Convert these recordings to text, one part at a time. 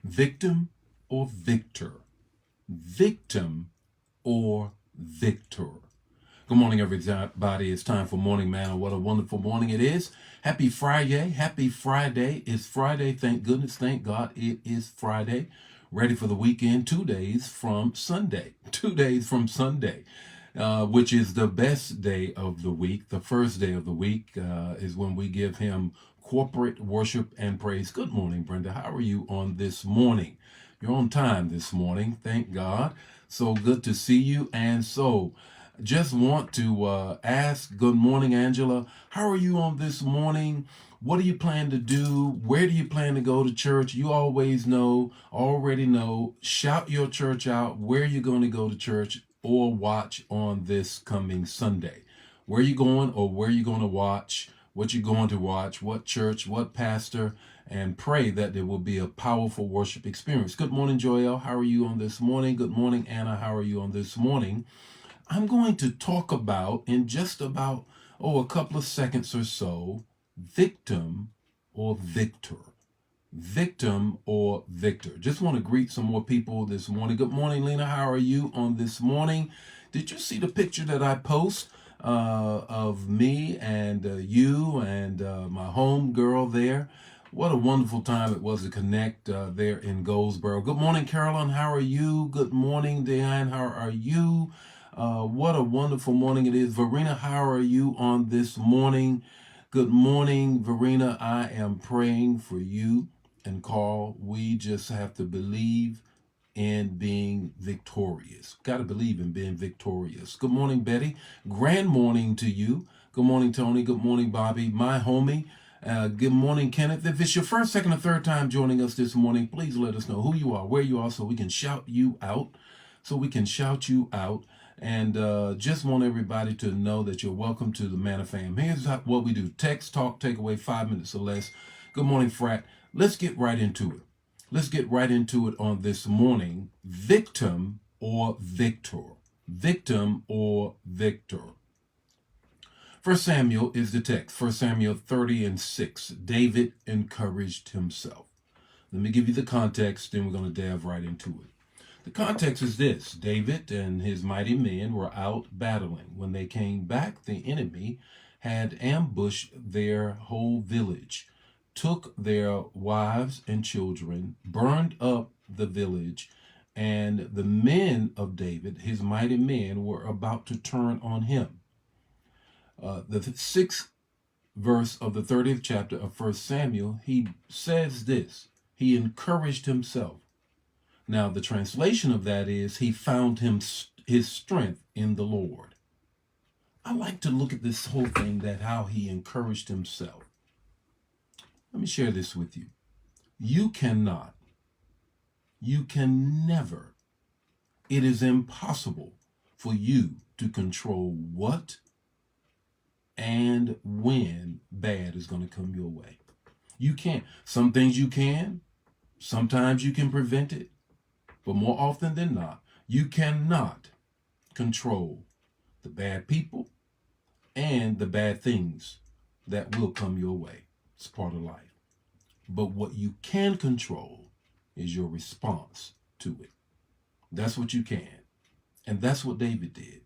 Victim or victor? Victim or victor? Good morning, everybody. It's time for Morning Manna. What a wonderful morning it is. Happy Friday. Happy Friday. It's Friday. Thank goodness. Thank God it is Friday. Ready for the weekend. 2 days from Sunday. 2 days from Sunday. Which is the best day of the week. The first day of the week is when we give him corporate worship and praise. Good morning, Brenda. How are you on this morning? You're on time this morning. Thank God. So good to see you. And so just want to ask, good morning, Angela. How are you on this morning? What do you plan to do? Where do you plan to go to church? You already know. Shout your church out where you're going to go to church or watch on this coming Sunday. Where you going or where you going to watch, what you're going to watch, what church, what pastor, and pray that there will be a powerful worship experience. Good morning, Joel. How are you on this morning? Good morning, Anna. How are you on this morning? I'm going to talk about, in just about, a couple of seconds or so, victim or victor. Victim or victor. Just want to greet some more people this morning. Good morning, Lena. How are you on this morning? Did you see the picture that I post of me and you and my home girl there? What a wonderful time it was to connect there in Goldsboro. Good morning, Carolyn. How are you? Good morning, Diane. How are you? What a wonderful morning it is. Verena, how are you on this morning? Good morning, Verena. I am praying for you and Carl. We just have to believe in being victorious. Got to believe in being victorious. Good morning, Betty. Grand morning to you. Good morning, Tony. Good morning, Bobby. My homie. Good morning, Kenneth. If it's your first, second, or third time joining us this morning, please let us know who you are, where you are, so we can shout you out. And just want everybody to know that you're welcome to the Manna Fam. Here's what we do. Text, talk, take away 5 minutes or less. Good morning, frat. Let's get right into it. Let's get right into it on this morning. Victim or victor? Victim or victor? 1 Samuel is the text. 1 Samuel 30:6. David encouraged himself. Let me give you the context, then we're going to dive right into it. The context is this. David and his mighty men were out battling. When they came back, the enemy had ambushed their whole village, took their wives and children, burned up the village, and the men of David, his mighty men, were about to turn on him. The 6th verse of the 30th chapter of 1 Samuel, he says this. He encouraged himself. Now, the translation of that is, he found his strength in the Lord. I like to look at this whole thing, that how he encouraged himself. Let me share this with you. You can never, it is impossible for you to control what and when bad is going to come your way. You can't. Some things you can. Sometimes you can prevent it. But more often than not, you cannot control the bad people and the bad things that will come your way. It's part of life. But what you can control is your response to it. That's what you can. And that's what David did.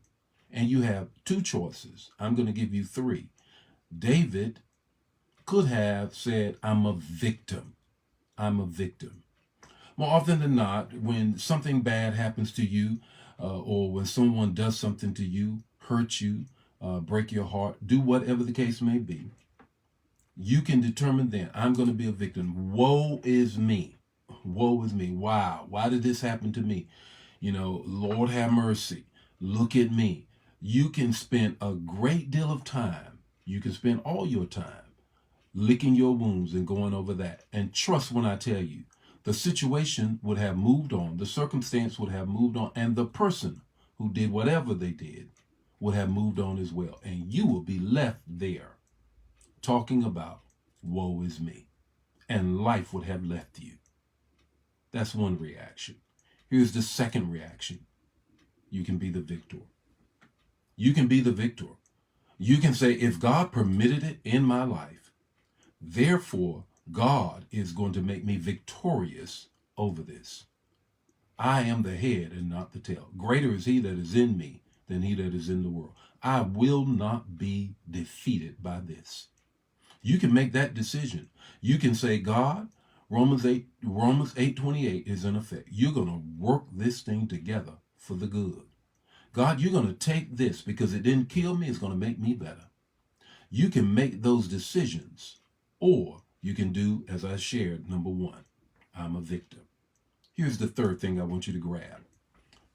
And you have two choices. I'm going to give you three. David could have said, I'm a victim. I'm a victim. More often than not, when something bad happens to you, or when someone does something to you, hurt you, break your heart, do whatever the case may be, you can determine then, I'm going to be a victim. Woe is me. Woe is me. Wow. Why did this happen to me? Lord have mercy. Look at me. You can spend a great deal of time. You can spend all your time licking your wounds and going over that. And trust when I tell you, the situation would have moved on, the circumstance would have moved on, and the person who did whatever they did would have moved on as well. And you will be left there talking about, woe is me. And life would have left you. That's one reaction. Here's the second reaction. You can be the victor. You can be the victor. You can say, if God permitted it in my life, therefore God is going to make me victorious over this. I am the head and not the tail. Greater is he that is in me than he that is in the world. I will not be defeated by this. You can make that decision. You can say, God, Romans 8:28 is in effect. You're going to work this thing together for the good. God, you're going to take this because it didn't kill me. It's going to make me better. You can make those decisions, or you can do, as I shared, number one, I'm a victim. Here's the third thing I want you to grab.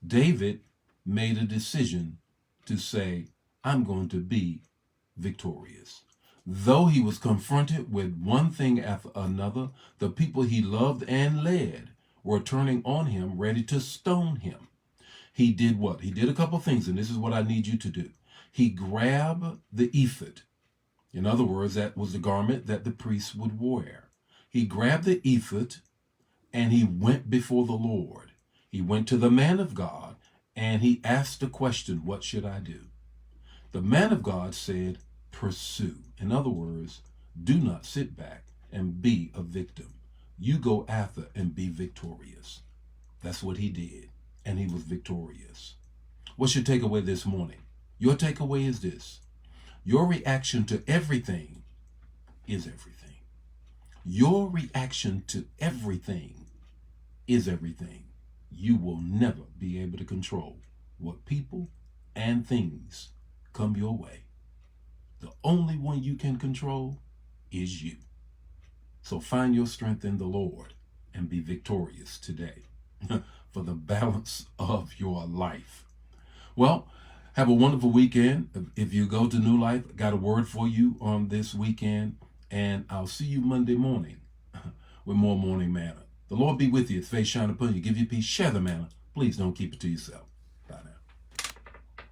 David made a decision to say, I'm going to be victorious. Though he was confronted with one thing after another, the people he loved and led were turning on him, ready to stone him. He did what? He did a couple things, and this is what I need you to do. He grabbed the ephod. In other words, that was the garment that the priests would wear. He grabbed the ephod, and he went before the Lord. He went to the man of God, and he asked the question, what should I do? The man of God said, pursue. In other words, do not sit back and be a victim. You go after and be victorious. That's what he did, and he was victorious. What's your takeaway this morning? Your takeaway is this. Your reaction to everything is everything. Your reaction to everything is everything. You will never be able to control what people and things come your way. The only one you can control is you. So find your strength in the Lord and be victorious today for the balance of your life. Well, have a wonderful weekend. If you go to New Life, I got a word for you on this weekend, and I'll see you Monday morning with more Morning Manna. The Lord be with you. His face shine upon you. Give you peace. Share the manna. Please don't keep it to yourself.